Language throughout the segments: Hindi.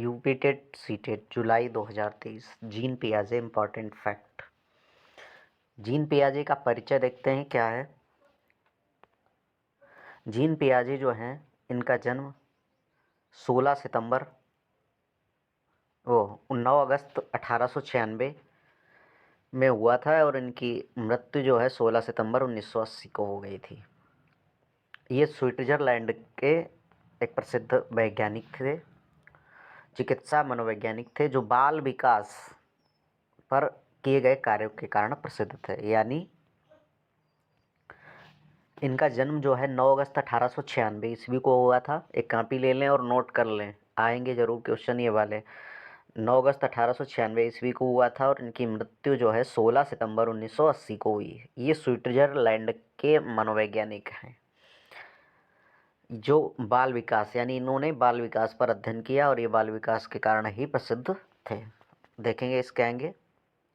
यूपी टेट सीटेट जुलाई 2023 जीन पियाजे इम्पॉर्टेंट फैक्ट। जीन पियाजे का परिचय देखते हैं क्या है। जीन पियाजे जो हैं इनका जन्म 16 सितंबर 9 अगस्त 1896 में हुआ था और इनकी मृत्यु जो है 16 सितंबर 1980 को हो गई थी। ये स्विट्ज़रलैंड के एक प्रसिद्ध वैज्ञानिक थे, चिकित्सा मनोवैज्ञानिक थे, जो बाल विकास पर किए गए कार्यों के कारण प्रसिद्ध थे। यानी इनका जन्म जो है 9 अगस्त 1896 ईस्वी को हुआ था। एक कापी ले लें और नोट कर लें, आएंगे जरूर क्वेश्चन ये वाले। 9 अगस्त 1896 ईस्वी को हुआ था और इनकी मृत्यु जो है 16 सितंबर 1980 को हुई। ये स्विट्जरलैंड के मनोवैज्ञानिक हैं जो बाल विकास यानी इन्होंने बाल विकास पर अध्ययन किया और ये बाल विकास के कारण ही प्रसिद्ध थे। देखेंगे इसके आएंगे।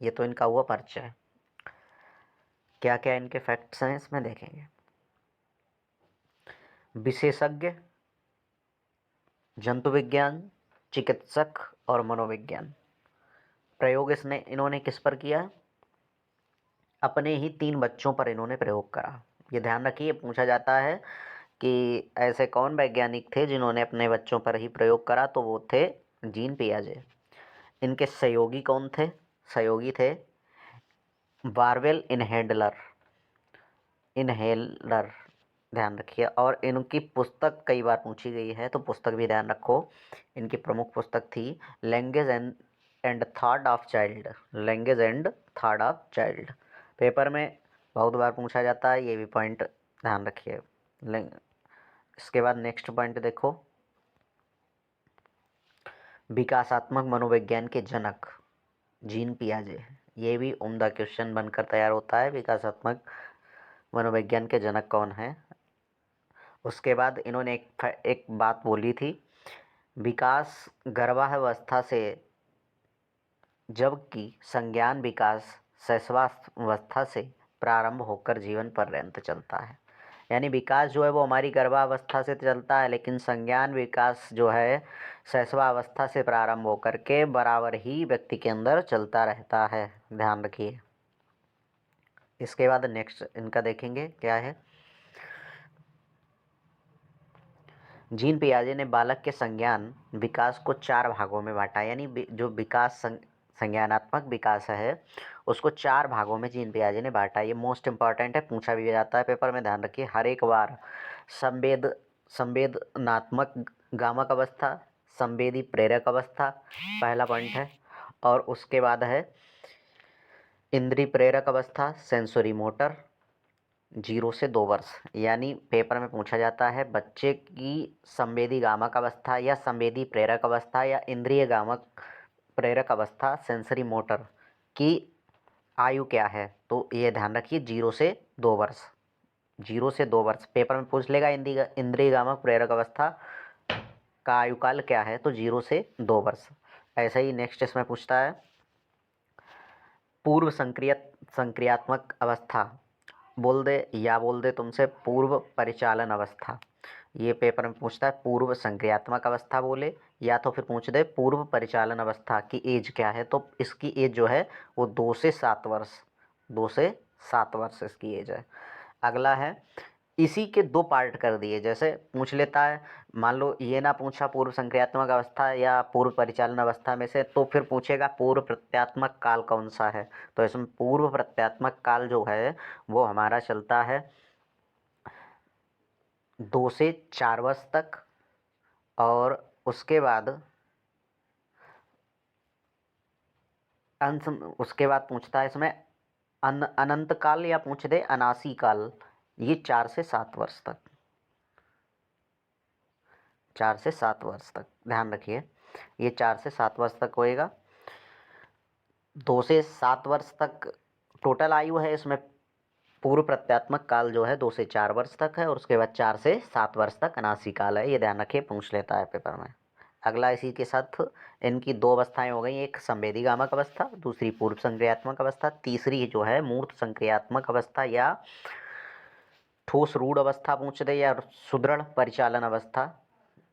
ये तो इनका हुआ परिचय। क्या क्या इनके फैक्ट्स हैं इसमें देखेंगे। विशेषज्ञ, जंतु विज्ञान, चिकित्सक और मनोविज्ञान। प्रयोग इन्होंने किस पर किया? अपने ही 3 बच्चों पर इन्होंने प्रयोग करा। ये ध्यान रखिए, पूछा जाता है कि ऐसे कौन वैज्ञानिक थे जिन्होंने अपने बच्चों पर ही प्रयोग करा, तो वो थे जीन पियाजे। इनके सहयोगी कौन थे? सहयोगी थे बारवेल इनहेलर, ध्यान रखिए। और इनकी पुस्तक कई बार पूछी गई है, तो पुस्तक भी ध्यान रखो। इनकी प्रमुख पुस्तक थी language and thought of child. Paper में बहुत बार पूछा जाता है, ये भी पॉइंट ध्यान रखिए। इसके बाद नेक्स्ट पॉइंट देखो, विकासात्मक मनोविज्ञान के जनक जीन पियाजे। ये भी उम्दा क्वेश्चन बनकर तैयार होता है, विकासात्मक मनोविज्ञान के जनक कौन है। उसके बाद इन्होंने एक बात बोली थी, विकास गर्भावस्था से, जबकि संज्ञान विकास शैशवावस्था से प्रारंभ होकर जीवन पर्यंत चलता है। यानी विकास जो है वो हमारी गर्भावस्था से चलता है, लेकिन संज्ञान विकास जो है शैशवावस्था से प्रारंभ होकर के बराबर ही व्यक्ति के अंदर चलता रहता है। ध्यान रखिए। इसके बाद नेक्स्ट इनका देखेंगे क्या है। जीन पियाजे ने बालक के संज्ञान विकास को 4 भागों में बांटा। यानी जो विकास संज्ञानात्मक विकास है उसको 4 भागों में जीन पियाजे ने बांटा। ये मोस्ट इंपॉर्टेंट है, पूछा भी जाता है पेपर में, ध्यान रखिए हर एक बार। संवेदनात्मक गामक अवस्था, संवेदी प्रेरक अवस्था पहला पॉइंट है। और उसके बाद है इंद्रिय प्रेरक अवस्था, सेंसरी मोटर, 0 से 2 वर्ष। यानी पेपर में पूछा जाता है बच्चे की संवेदी गामक अवस्था या संवेदी प्रेरक अवस्था या इंद्रिय गामक प्रेरक अवस्था, सेंसरी मोटर की आयु क्या है, तो ये ध्यान रखिए 0 से 2 वर्ष। 0 से 2 वर्ष पेपर में पूछ लेगा। इंद्रिय गामक प्रेरक अवस्था का आयु काल क्या है, तो 0 से 2 वर्ष। ऐसा ही नेक्स्ट इसमें पूछता है पूर्व संक्रियात्मक अवस्था, बोल दे तुमसे पूर्व परिचालन अवस्था। ये पेपर में पूछता है पूर्व संक्रियात्मक अवस्था बोले, या तो फिर पूछ दे पूर्व परिचालन अवस्था की एज क्या है, तो इसकी एज जो है वो 2 से 7 वर्ष। 2 से 7 वर्ष इसकी एज है। अगला है, इसी के 2 पार्ट कर दिए। जैसे पूछ लेता है, मान लो ये ना पूछा पूर्व संक्रियात्मक अवस्था या पूर्व परिचालन अवस्था में से, तो फिर पूछेगा पूर्व प्रत्यात्मक काल कौन सा है। तो इसमें पूर्व प्रत्यात्मक काल जो है वो हमारा चलता है 2 से 4 वर्ष तक। और उसके बाद उसके बाद पूछता है इसमें अनंत काल या पूछ दे अनासी काल, ये 4 से 7 वर्ष तक। 4 से 7 वर्ष तक ध्यान रखिए, ये 4 से 7 वर्ष तक होएगा। 2 से 7 वर्ष तक टोटल आयु है। इसमें पूर्व प्रत्यात्मक काल जो है 2 से 4 वर्ष तक है और उसके बाद 4 से 7 वर्ष तक अनासी काल है। ये ध्यान रखिए, पूछ लेता है पेपर में। अगला इसी के साथ इनकी 2 अवस्थाएं हो गई, एक संवेदी गामक अवस्था, दूसरी पूर्व संक्रियात्मक अवस्था, तीसरी जो है मूर्त संक्रियात्मक अवस्था या ठोस रूढ़ अवस्था पूछ दे या सुदृढ़ परिचालन अवस्था,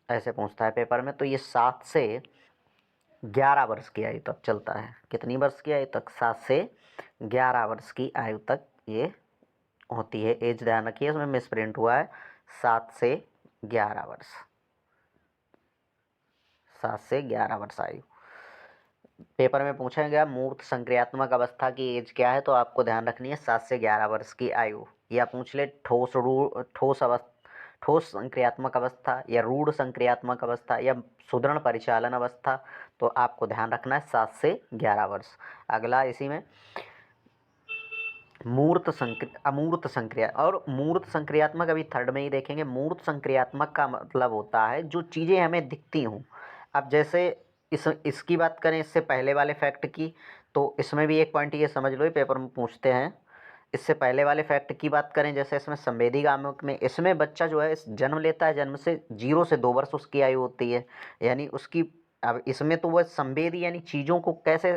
ऐसे पूछता है पेपर में। तो ये 7 से 11 वर्ष की आयु तक चलता है। कितनी वर्ष की आयु तक? 7 से 11 वर्ष की आयु तक ये होती है। एज ध्यान रखिए, इसमें मिसप्रिंट हुआ है, 7 से 11 वर्ष। 7 से 11 वर्ष आयु। पेपर में पूछा गया मूर्त संक्रियात्मक अवस्था की एज क्या है, तो आपको ध्यान रखनी है 7 से 11 वर्ष की आयु। या पूछ ले ठोस संक्रियात्मक अवस्था या रूढ़ संक्रियात्मक अवस्था या सुदृढ़ परिचालन अवस्था, तो आपको ध्यान रखना है 7 से 11 वर्ष। अगला इसी में अमूर्त संक्रिया और मूर्त संक्रियात्मक, अभी थर्ड में ही देखेंगे। मूर्त संक्रियात्मक का मतलब होता है जो चीज़ें हमें दिखती हों। अब जैसे इसकी बात करें, इससे पहले वाले फैक्ट की, तो इसमें भी एक पॉइंट ये समझ लो, ये पेपर में पूछते हैं। इससे पहले वाले फैक्ट की बात करें, जैसे इसमें संवेदी गामक में, इसमें बच्चा जो है जन्म लेता है, जन्म से 0 से 2 वर्ष उसकी आयु होती है, यानी उसकी। अब इसमें तो वह संवेदी यानी चीज़ों को कैसे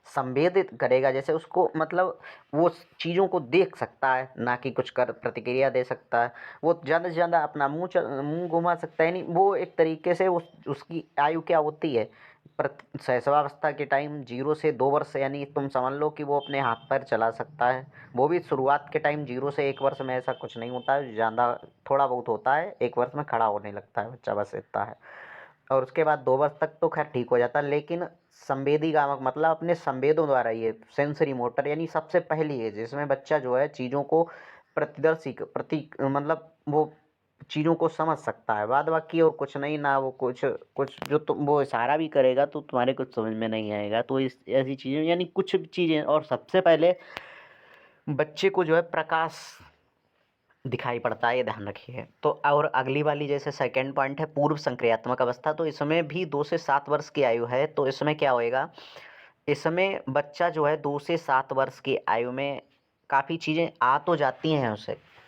संवेदित करेगा, जैसे उसको मतलब वो चीज़ों को देख सकता है, ना कि कुछ कर प्रतिक्रिया दे सकता है। वो ज़्यादा से ज़्यादा अपना मुँह घुमा सकता है, यानी वो एक तरीके से उसकी आयु क्या होती है, शैशवावस्था के टाइम 0 से 2 वर्ष, यानी तुम समझ लो कि वो अपने हाथ पैर चला सकता है। वो भी शुरुआत के टाइम 0 से 1 वर्ष में ऐसा कुछ नहीं होता है, ज़्यादा थोड़ा बहुत होता है, 1 वर्ष में खड़ा होने लगता है बच्चा, बस इतना है। और उसके बाद 2 वर्ष तक तो खैर ठीक हो जाता है। लेकिन संवेदी गामक मतलब अपने संवेदों द्वारा, ये सेंसरी मोटर यानी सबसे पहली एज जिसमें बच्चा जो है चीज़ों को मतलब वो चीज़ों को समझ सकता है। बाद बाकी और कुछ नहीं, ना वो कुछ जो तुम वो इशारा भी करेगा तो तुम्हारे कुछ समझ में नहीं आएगा। तो इस ऐसी चीज़ें, यानी कुछ चीज़ें। और सबसे पहले बच्चे को जो है प्रकाश दिखाई पड़ता है, ये ध्यान रखिए। तो और अगली वाली जैसे सेकंड पॉइंट है पूर्व संक्रियात्मक अवस्था, तो इसमें भी 2 से 7 वर्ष की आयु है। तो इसमें क्या होएगा, इसमें बच्चा जो है 2 से 7 वर्ष की आयु में काफ़ी चीज़ें आ तो जाती हैं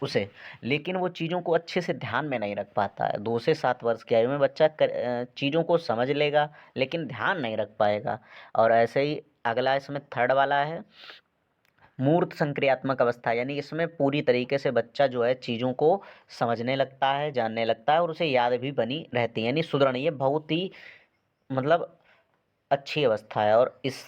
उसे, लेकिन वो चीज़ों को अच्छे से ध्यान में नहीं रख पाता है। 2 से 7 वर्ष की आयु में बच्चा चीज़ों को समझ लेगा, लेकिन ध्यान नहीं रख पाएगा। और ऐसे ही अगला इसमें थर्ड वाला है मूर्त संक्रियात्मक अवस्था, यानी इसमें पूरी तरीके से बच्चा जो है चीज़ों को समझने लगता है, जानने लगता है, और उसे याद भी बनी रहती है, यानी सुदृढ़। ये बहुत ही मतलब अच्छी अवस्था है। और इस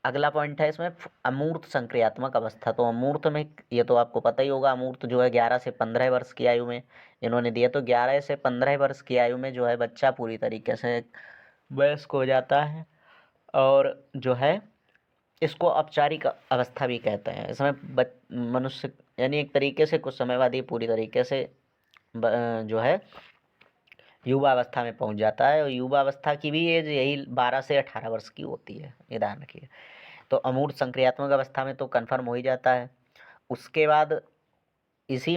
अगला पॉइंट है इसमें अमूर्त संक्रियात्मक अवस्था। तो अमूर्त में ये तो आपको पता ही होगा, अमूर्त जो है 11 से 15 वर्ष की आयु में इन्होंने दिया। तो 11 से 15 वर्ष की आयु में जो है बच्चा पूरी तरीके से वयस्क हो जाता है, और जो है इसको औपचारिक अवस्था भी कहते हैं। इसमें मनुष्य यानी एक तरीके से कुछ समय बाद ये पूरी तरीके से जो है युवा अवस्था में पहुंच जाता है। और युवा अवस्था की भी एज यही 12 से 18 वर्ष की होती है, ये ध्यान रखिए। तो अमूर्त संक्रियात्मक अवस्था में तो कन्फर्म हो ही जाता है। उसके बाद इसी में